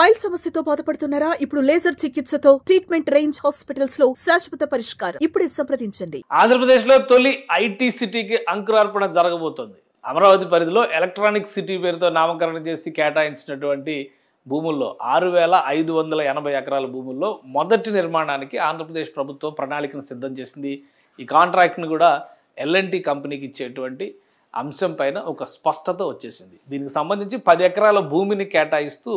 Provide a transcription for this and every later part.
Pile సమస్యతో బాధపడుతున్నారా? ఇప్పుడు లేజర్ చికిత్సతో ట్రీట్మెంట్ రేంజ్ హాస్పిటల్స్ లో శాశ్వత పరిష్కారం. ఇప్పుడే సంప్రదించండి. ఆంధ్రప్రదేశ్ లో తొలి ఐటీ సిటీకి అంకురార్పణ జరగబోతోంది. అమరావతి పరిధిలో ఎలక్ట్రానిక్ సిటీ పేరుతో నామకరణం చేసి కేటాయించినటువంటి భూముల్లో 6,580 ఎకరాల భూముల్లో మొదటి నిర్మాణానికి ఆంధ్రప్రదేశ్ ప్రభుత్వం ప్రణాళికను సిద్ధం చేసింది. ఈ కాంట్రాక్ట్ని కూడా ఎల్ఎన్టీ కంపెనీకి ఇచ్చేటువంటి అంశం పైన ఒక స్పష్టత వచ్చేసింది. దీనికి సంబంధించి 10 ఎకరాల భూమిని కేటాయిస్తూ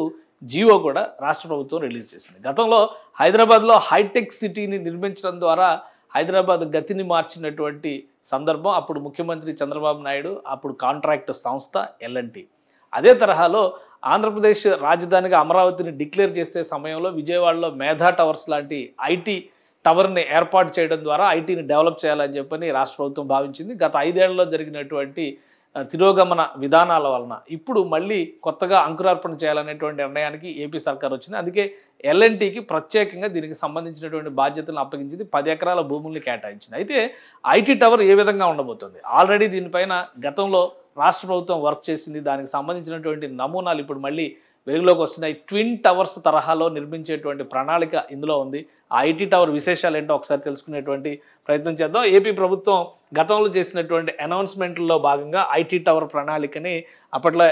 జియో కూడా రాష్ట్ర ప్రభుత్వం రిలీజ్ చేసింది. గతంలో హైదరాబాద్లో హైటెక్ సిటీని నిర్మించడం ద్వారా హైదరాబాద్ గతిని మార్చినటువంటి సందర్భం. అప్పుడు ముఖ్యమంత్రి చంద్రబాబు నాయుడు, అప్పుడు కాంట్రాక్ట్ సంస్థ ఎల్ఎన్టీ. అదే తరహాలో ఆంధ్రప్రదేశ్ రాజధానిగా అమరావతిని డిక్లేర్ చేసే సమయంలో విజయవాడలో మేధా టవర్స్ లాంటి ఐటీ టవర్ని ఏర్పాటు చేయడం ద్వారా ఐటీని డెవలప్ చేయాలని చెప్పని రాష్ట్ర ప్రభుత్వం భావించింది. గత 5 ఏళ్లలో జరిగినటువంటి తిరోగమన విధానాల వలన ఇప్పుడు మళ్ళీ కొత్తగా అంకురార్పణ చేయాలనేటువంటి నిర్ణయానికి ఏపీ సర్కార్ వచ్చింది. అందుకే ఎల్ఎన్టీకి ప్రత్యేకంగా దీనికి సంబంధించినటువంటి బాధ్యతలను అప్పగించింది. 10 ఎకరాల భూముల్ని కేటాయించింది. అయితే ఐటీ టవర్ ఏ విధంగా ఉండబోతుంది? ఆల్రెడీ దీనిపైన గతంలో రాష్ట్ర ప్రభుత్వం వర్క్ చేసింది. దానికి సంబంధించినటువంటి నమూనాలు ఇప్పుడు మళ్ళీ వెలుగులోకి వస్తున్నాయి. ట్విన్ టవర్స్ తరహాలో నిర్మించేటువంటి ప్రణాళిక ఇందులో ఉంది. ఆ ఐటీ టవర్ విశేషాలు ఏంటో ఒకసారి తెలుసుకునేటువంటి ప్రయత్నం చేద్దాం. ఏపీ ప్రభుత్వం గతంలో చేసినటువంటి అనౌన్స్మెంట్లో భాగంగా ఐటీ టవర్ ప్రణాళికని అప్పట్లో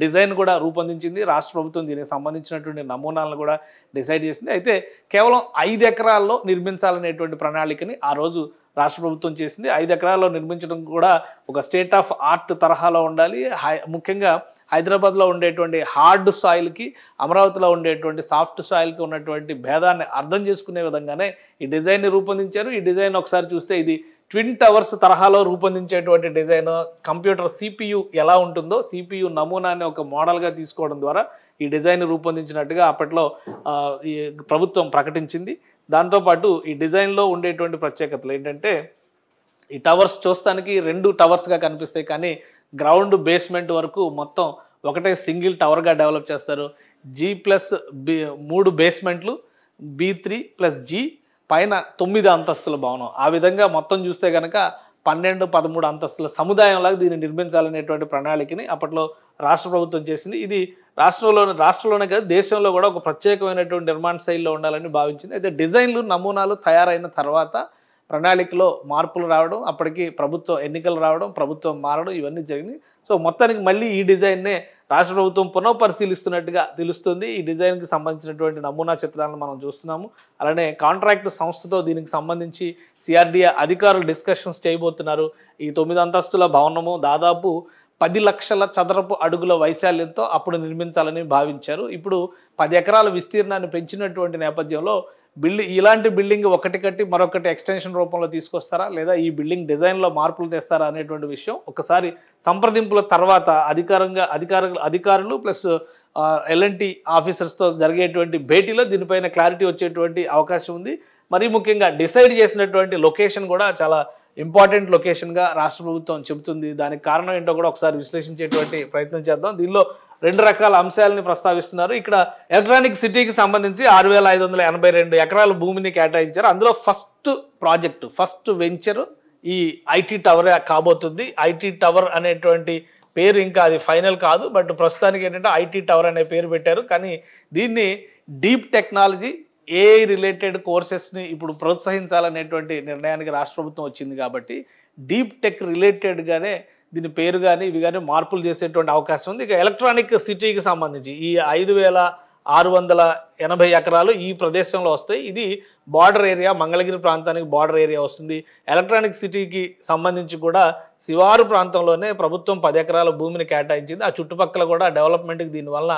డిజైన్ కూడా రూపొందించింది. రాష్ట్ర ప్రభుత్వం దీనికి సంబంధించినటువంటి నమూనాలను కూడా డిసైడ్ చేసింది. అయితే కేవలం 5 ఎకరాల్లో నిర్మించాలనేటువంటి ప్రణాళికని ఆ రోజు రాష్ట్ర ప్రభుత్వం చేసింది. 5 ఎకరాల్లో నిర్మించడం కూడా ఒక స్టేట్ ఆఫ్ ఆర్ట్ తరహాలో ఉండాలి. ముఖ్యంగా హైదరాబాద్లో ఉండేటువంటి హార్డ్ సాయిల్కి అమరావతిలో ఉండేటువంటి సాఫ్ట్ సాయిల్కి ఉన్నటువంటి భేదాన్ని అర్థం చేసుకునే విధంగానే ఈ డిజైన్ని రూపొందించారు. ఈ డిజైన్ ఒకసారి చూస్తే ఇది ట్విన్ టవర్స్ తరహాలో రూపొందించేటువంటి డిజైన్. కంప్యూటర్ సిపియు ఎలా ఉంటుందో సిపియు నమూనాన్ని ఒక మోడల్గా తీసుకోవడం ద్వారా ఈ డిజైన్ రూపొందించినట్టుగా అప్పట్లో ఈ ప్రభుత్వం ప్రకటించింది. దాంతోపాటు ఈ డిజైన్లో ఉండేటువంటి ప్రత్యేకతలు ఏంటంటే ఈ టవర్స్ చూస్తానికి 2 టవర్స్గా కనిపిస్తాయి, కానీ గ్రౌండ్ బేస్మెంట్ వరకు మొత్తం ఒకటే సింగిల్ టవర్గా డెవలప్ చేస్తారు. G+3 బేస్మెంట్లు, B3+G పైన 9 అంతస్తుల భవనం. ఆ విధంగా మొత్తం చూస్తే కనుక 12-13 అంతస్తుల సముదాయంలాగా దీన్ని నిర్మించాలనేటువంటి ప్రణాళికని అప్పట్లో రాష్ట్ర ప్రభుత్వం చేసింది. ఇది రాష్ట్రంలోనే కాదు దేశంలో కూడా ఒక ప్రత్యేకమైనటువంటి నిర్మాణ శైలిలో ఉండాలని భావించింది. అయితే డిజైన్లు నమూనాలు తయారైన తర్వాత ప్రణాళికలో మార్పులు రావడం, అప్పటికి ప్రభుత్వం ఎన్నికలు రావడం, ప్రభుత్వం మారడం, ఇవన్నీ జరిగినాయి. సో మొత్తానికి మళ్ళీ ఈ డిజైన్నే రాష్ట్ర ప్రభుత్వం పునఃపరిశీలిస్తున్నట్టుగా తెలుస్తుంది. ఈ డిజైన్కి సంబంధించినటువంటి నమూనా చిత్రాలను మనం చూస్తున్నాము. అలానే కాంట్రాక్ట్ సంస్థతో దీనికి సంబంధించి సిఆర్డీఏ అధికారులు డిస్కషన్స్ చేయబోతున్నారు. ఈ 9 అంతస్తుల భవనము దాదాపు 10 లక్షల చదరపు అడుగుల వైశాల్యంతో అప్పుడు నిర్మించాలని భావించారు. ఇప్పుడు 10 ఎకరాల విస్తీర్ణాన్ని పెంచినటువంటి నేపథ్యంలో ఇలాంటి బిల్డింగ్ ఒకటి కట్టి మరొకటి ఎక్స్టెన్షన్ రూపంలో తీసుకొస్తారా, లేదా ఈ బిల్డింగ్ డిజైన్లో మార్పులు తెస్తారా అనేటువంటి విషయం ఒకసారి సంప్రదింపుల తర్వాత అధికారులు ప్లస్ ఎల్ఎన్టీ ఆఫీసర్స్తో జరిగేటువంటి భేటీలో దీనిపైన క్లారిటీ వచ్చేటువంటి అవకాశం ఉంది. మరీ ముఖ్యంగా డిసైడ్ చేసినటువంటి లొకేషన్ కూడా చాలా ఇంపార్టెంట్ లొకేషన్గా రాష్ట్ర ప్రభుత్వం చెబుతుంది. దానికి కారణం ఏంటో కూడా ఒకసారి విశ్లేషించేటువంటి ప్రయత్నం చేద్దాం. దీనిలో 2 రకాల అంశాలని ప్రస్తావిస్తున్నారు. ఇక్కడ ఎలక్ట్రానిక్ సిటీకి సంబంధించి 6,582 ఎకరాల భూమిని కేటాయించారు. అందులో ఫస్ట్ వెంచర్ ఈ ఐటీ టవర్ కాబోతుంది. ఐటీ టవర్ అనేటువంటి పేరు ఇంకా అది ఫైనల్ కాదు, బట్ ప్రస్తుతానికి ఏంటంటే ఐటీ టవర్ అనే పేరు పెట్టారు. కానీ దీన్ని డీప్ టెక్నాలజీ ఏఐ రిలేటెడ్ కోర్సెస్ని ఇప్పుడు ప్రోత్సహించాలనేటువంటి నిర్ణయానికి రాష్ట్ర ప్రభుత్వం వచ్చింది. కాబట్టి డీప్ టెక్ రిలేటెడ్గానే దీని పేరు కానీ ఇవి కానీ మార్పులు చేసేటువంటి అవకాశం ఉంది. ఇక ఎలక్ట్రానిక్ సిటీకి సంబంధించి ఈ 5,680 ఎకరాలు ఈ ప్రదేశంలో వస్తాయి. ఇది బార్డర్ ఏరియా, మంగళగిరి ప్రాంతానికి బార్డర్ ఏరియా వస్తుంది. ఎలక్ట్రానిక్ సిటీకి సంబంధించి కూడా శివారు ప్రాంతంలోనే ప్రభుత్వం 10 ఎకరాల భూమిని కేటాయించింది. ఆ చుట్టుపక్కల కూడా డెవలప్మెంట్కి దీనివల్ల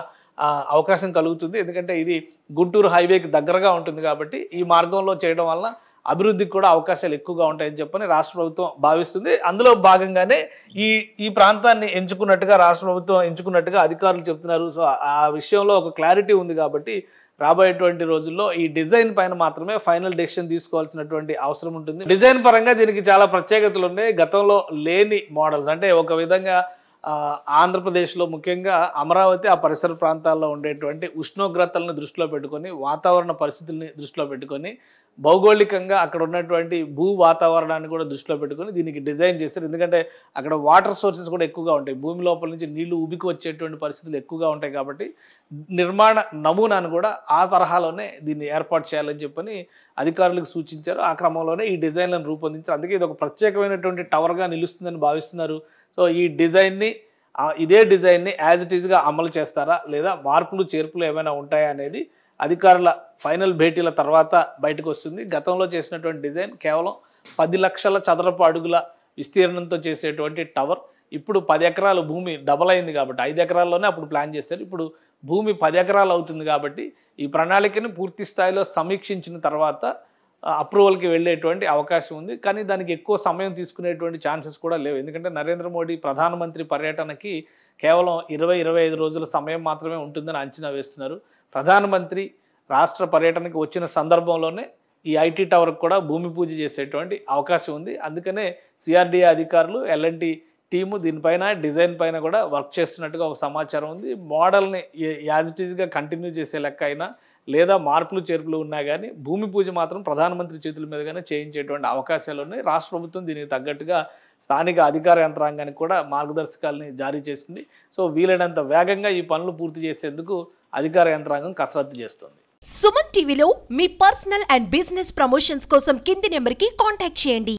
అవకాశం కలుగుతుంది. ఎందుకంటే ఇది గుంటూరు హైవేకి దగ్గరగా ఉంటుంది కాబట్టి ఈ మార్గంలో చేయడం వల్ల అభివృద్ధికి కూడా అవకాశాలు ఎక్కువగా ఉంటాయని చెప్పని రాష్ట్ర ప్రభుత్వం భావిస్తుంది. అందులో భాగంగానే ఈ ప్రాంతాన్ని రాష్ట్ర ప్రభుత్వం ఎంచుకున్నట్టుగా అధికారులు చెప్తున్నారు. సో ఆ విషయంలో ఒక క్లారిటీ ఉంది కాబట్టి రాబోయేటువంటి రోజుల్లో ఈ డిజైన్ పైన మాత్రమే ఫైనల్ డెసిషన్ తీసుకోవాల్సినటువంటి అవసరం ఉంటుంది. డిజైన్ పరంగా దీనికి చాలా ప్రత్యేకతలు ఉన్నాయి. గతంలో లేని మోడల్స్, అంటే ఒక విధంగా ఆంధ్రప్రదేశ్లో ముఖ్యంగా అమరావతి ఆ పరిసర ప్రాంతాల్లో ఉండేటువంటి ఉష్ణోగ్రతలను దృష్టిలో పెట్టుకొని వాతావరణ పరిస్థితుల్ని దృష్టిలో పెట్టుకొని భౌగోళికంగా అక్కడ ఉన్నటువంటి భూ వాతావరణాన్ని కూడా దృష్టిలో పెట్టుకొని దీనికి డిజైన్ చేశారు. ఎందుకంటే అక్కడ వాటర్ సోర్సెస్ కూడా ఎక్కువగా ఉంటాయి, భూమి లోపల నుంచి నీళ్లు ఉబికి వచ్చేటువంటి పరిస్థితులు ఎక్కువగా ఉంటాయి. కాబట్టి నిర్మాణ నమూనాను కూడా ఆ తరహాలోనే దీన్ని ఏర్పాటు చేయాలని చెప్పని అధికారులకు సూచించారు. ఆ క్రమంలోనే ఈ డిజైన్లను రూపొందించారు. అందుకే ఇది ఒక ప్రత్యేకమైనటువంటి టవర్గా నిలుస్తుందని భావిస్తున్నారు. సో ఈ డిజైన్ని ఇదే డిజైన్ని యాజ్ ఇట్ ఈజ్గా అమలు చేస్తారా లేదా మార్పులు చేర్పులు ఏమైనా ఉంటాయా అనేది అధికారుల ఫైనల్ భేటీల తర్వాత బయటకు వస్తుంది. గతంలో చేసినటువంటి డిజైన్ కేవలం 10 లక్షల చదరపు అడుగుల విస్తీర్ణంతో చేసేటువంటి టవర్ ఇప్పుడు 10 ఎకరాల భూమి డబల్ అయింది కాబట్టి 5 ఎకరాల్లోనే అప్పుడు ప్లాన్ చేశారు. ఇప్పుడు భూమి 10 ఎకరాలు అవుతుంది కాబట్టి ఈ ప్రణాళికను పూర్తి స్థాయిలో సమీక్షించిన తర్వాత అప్రూవల్కి వెళ్ళేటువంటి అవకాశం ఉంది. కానీ దానికి ఎక్కువ సమయం తీసుకునేటువంటి ఛాన్సెస్ కూడా లేవు. ఎందుకంటే నరేంద్ర మోడీ ప్రధానమంత్రి పర్యటనకి కేవలం 20-25 రోజుల సమయం మాత్రమే ఉంటుందని అంచనా వేస్తున్నారు. ప్రధానమంత్రి రాష్ట్ర పర్యటనకి వచ్చిన సందర్భంలోనే ఈ ఐటీ టవర్కి కూడా భూమి పూజ చేసేటువంటి అవకాశం ఉంది. అందుకనే సిఆర్డీఏ అధికారులు ఎల్ఎన్టీ టీము దీనిపైన డిజైన్ పైన కూడా వర్క్ చేస్తున్నట్టుగా ఒక సమాచారం ఉంది. మోడల్ని యాజ్ ఇట్ ఈజ్గా కంటిన్యూ చేసే లెక్క అయినా లేదా మార్పులు చేర్పులు ఉన్నా కానీ భూమి పూజ మాత్రం ప్రధానమంత్రి చేతుల మీదుగానే చేయించేటువంటి అవకాశాలు ఉన్నాయి. రాష్ట్ర ప్రభుత్వం దీనికి తగ్గట్టుగా స్థానిక అధికార యంత్రాంగానికి కూడా మార్గదర్శకాలని జారీ చేసింది. సో వీలైనంత వేగంగా ఈ పనులు పూర్తి చేసేందుకు అధికార యంత్రాంగం కసరత్తు చేస్తుంది. సుమన్ టీవీలో మీ పర్సనల్ అండ్ బిజినెస్ ప్రమోషన్స్ కోసం కింది నెంబర్కి కాంటాక్ట్ చేయండి.